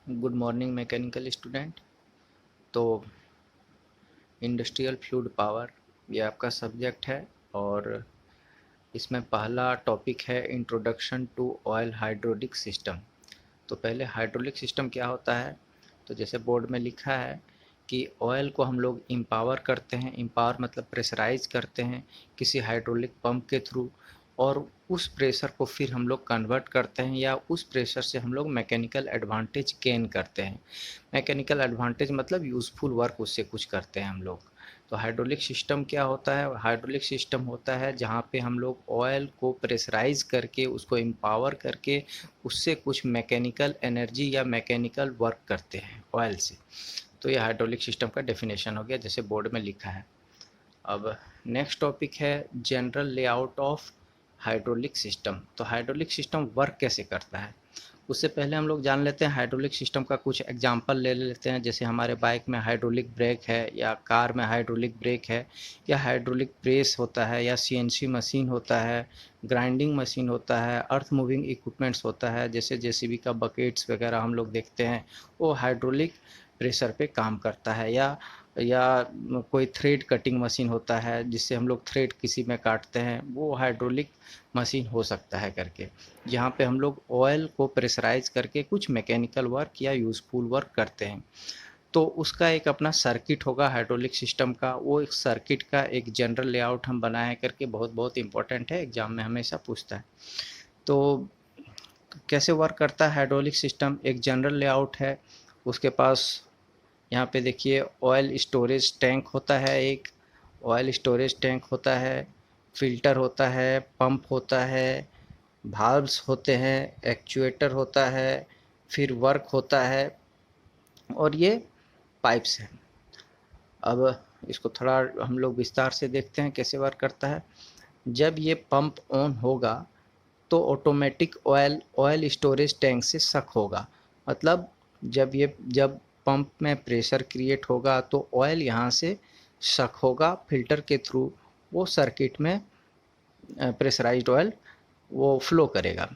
Good morning mechanical student. तो industrial fluid power ये आपका सब्जेक्ट है और इसमें पहला टॉपिक है introduction to oil hydraulic system. तो पहले हाइड्रोलिक सिस्टम क्या होता है, तो जैसे बोर्ड में लिखा है कि ऑयल को हम लोग इम्पावर करते हैं। इम्पावर मतलब प्रेशराइज करते हैं किसी हाइड्रोलिक पंप के थ्रू, और उस प्रेशर को फिर हम लोग कन्वर्ट करते हैं या उस प्रेशर से हम लोग मैकेनिकल एडवांटेज गेन करते हैं। मैकेनिकल एडवांटेज मतलब यूज़फुल वर्क उससे कुछ करते हैं हम लोग। तो हाइड्रोलिक सिस्टम क्या होता है? हाइड्रोलिक सिस्टम होता है जहाँ पे हम लोग ऑयल को प्रेशराइज करके उसको एम्पावर करके उससे कुछ मैकेनिकल एनर्जी या मैकेनिकल वर्क करते हैं ऑयल से। तो ये हाइड्रोलिक सिस्टम का डेफिनेशन हो गया जैसे बोर्ड में लिखा है। अब नेक्स्ट टॉपिक है general layout of hydraulic system. तो हाइड्रोलिक सिस्टम वर्क कैसे करता है उससे पहले हम लोग जान लेते हैं हाइड्रोलिक सिस्टम का कुछ एग्जांपल ले लेते हैं। जैसे हमारे बाइक में हाइड्रोलिक ब्रेक है या कार में हाइड्रोलिक ब्रेक है या हाइड्रोलिक प्रेस होता है या सीएनसी मशीन होता है, ग्राइंडिंग मशीन होता है, अर्थ मूविंग इक्विपमेंट्स होता है जैसे जेसीबी का बकेट्स वगैरह हम लोग देखते हैं, वो हाइड्रोलिक प्रेशर पे काम करता है। या कोई थ्रेड कटिंग मशीन होता है जिससे हम लोग थ्रेड किसी में काटते हैं, वो हाइड्रोलिक मशीन हो सकता है करके, जहाँ पे हम लोग ऑयल को प्रेशराइज करके कुछ मैकेनिकल वर्क या यूज़फुल वर्क करते हैं। तो उसका एक अपना सर्किट होगा हाइड्रोलिक सिस्टम का। वो एक सर्किट का एक जनरल लेआउट हम बनाए करके, बहुत बहुत इंपॉर्टेंट है, एग्जाम में हमेशा पूछता है। तो कैसे वर्क करता है हाइड्रोलिक सिस्टम? एक जनरल लेआउट है, उसके पास यहाँ पे देखिए ऑयल स्टोरेज टैंक होता है, एक ऑयल स्टोरेज टैंक होता है, फिल्टर होता है, पंप होता है, भाल्व्स होते हैं, एक्चुएटर होता है, फिर वर्क होता है और ये पाइप्स हैं। अब इसको थोड़ा हम लोग विस्तार से देखते हैं कैसे वर्क करता है। जब ये पंप ऑन होगा तो automatic oil oil storage tank से सक होगा। मतलब जब पंप में प्रेशर क्रिएट होगा तो ऑयल यहाँ से सक होगा फिल्टर के थ्रू, वो सर्किट में प्रेशराइज्ड ऑयल वो फ्लो करेगा।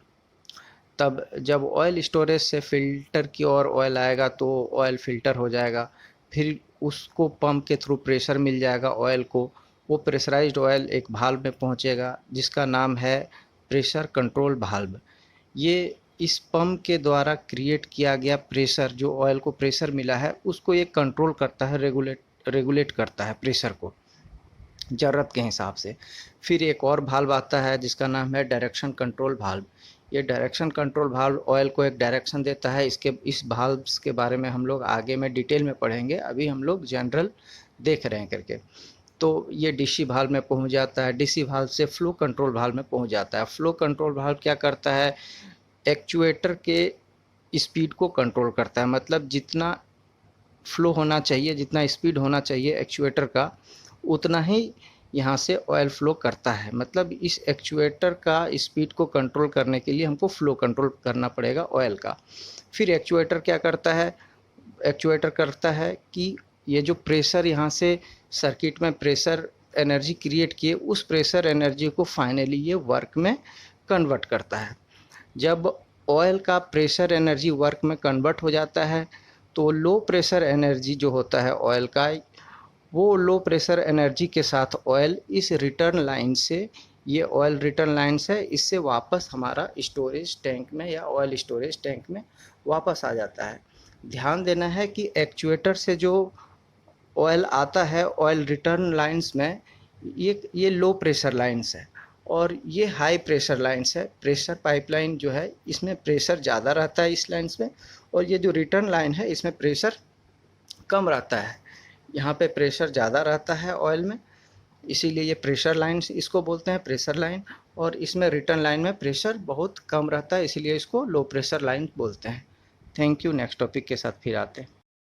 तब जब ऑयल स्टोरेज से फिल्टर की ओर ऑयल आएगा तो ऑयल फिल्टर हो जाएगा, फिर उसको पंप के थ्रू प्रेशर मिल जाएगा ऑयल को, वो प्रेशराइज्ड ऑयल एक भाल्व में पहुंचेगा जिसका नाम है प्रेशर कंट्रोल भाल्व। ये इस पंप के द्वारा क्रिएट किया गया प्रेशर, जो ऑयल को प्रेशर मिला है उसको ये कंट्रोल करता है, रेगुलेट करता है प्रेशर को ज़रूरत के हिसाब से। फिर एक और भाल्व आता है जिसका नाम है डायरेक्शन कंट्रोल भाल्व। ये डायरेक्शन कंट्रोल भाल्व ऑयल को एक डायरेक्शन देता है। इस भाल्व्स के बारे में हम लोग आगे में डिटेल में पढ़ेंगे, अभी हम लोग जनरल देख रहे हैं करके। तो ये डीसी भाल्व में पहुंच जाता है, डीसी भाल्व से फ्लो कंट्रोल भाल्व में पहुंच जाता है। फ्लो कंट्रोल भाल्व क्या करता है? एक्चुएटर के स्पीड को कंट्रोल करता है। मतलब जितना फ्लो होना चाहिए, जितना स्पीड होना चाहिए एक्चुएटर का, उतना ही यहाँ से ऑयल फ्लो करता है। मतलब इस एक्चुएटर का स्पीड को कंट्रोल करने के लिए हमको फ्लो कंट्रोल करना पड़ेगा ऑयल का। फिर एक्चुएटर क्या करता है? एक्चुएटर करता है कि ये जो प्रेशर यहाँ से सर्किट में प्रेशर एनर्जी क्रिएट किए, उस प्रेशर एनर्जी को फाइनली ये वर्क में कन्वर्ट करता है। जब ऑयल का प्रेशर एनर्जी वर्क में कन्वर्ट हो जाता है तो लो प्रेशर एनर्जी जो होता है ऑयल का, वो लो प्रेशर एनर्जी के साथ ऑयल इस रिटर्न लाइन से, ये ऑयल रिटर्न लाइन्स है, इससे वापस हमारा स्टोरेज टैंक में या ऑयल स्टोरेज टैंक में वापस आ जाता है। ध्यान देना है कि एक्चुएटर से जो ऑयल आता है ऑयल रिटर्न लाइन्स में, ये लो प्रेशर लाइन्स है और ये हाई प्रेशर लाइन्स है। प्रेशर पाइपलाइन जो है इसमें प्रेशर ज़्यादा रहता है इस लाइन्स में, और ये जो रिटर्न लाइन है इसमें प्रेशर कम रहता है। यहाँ पे प्रेशर ज़्यादा रहता है ऑयल में, इसीलिए ये प्रेशर लाइन इसको बोलते हैं, प्रेशर लाइन। और इसमें रिटर्न लाइन में प्रेशर बहुत कम रहता है, इसीलिए इसको लो प्रेशर लाइन बोलते हैं। Thank you. नेक्स्ट टॉपिक के साथ फिर आते हैं।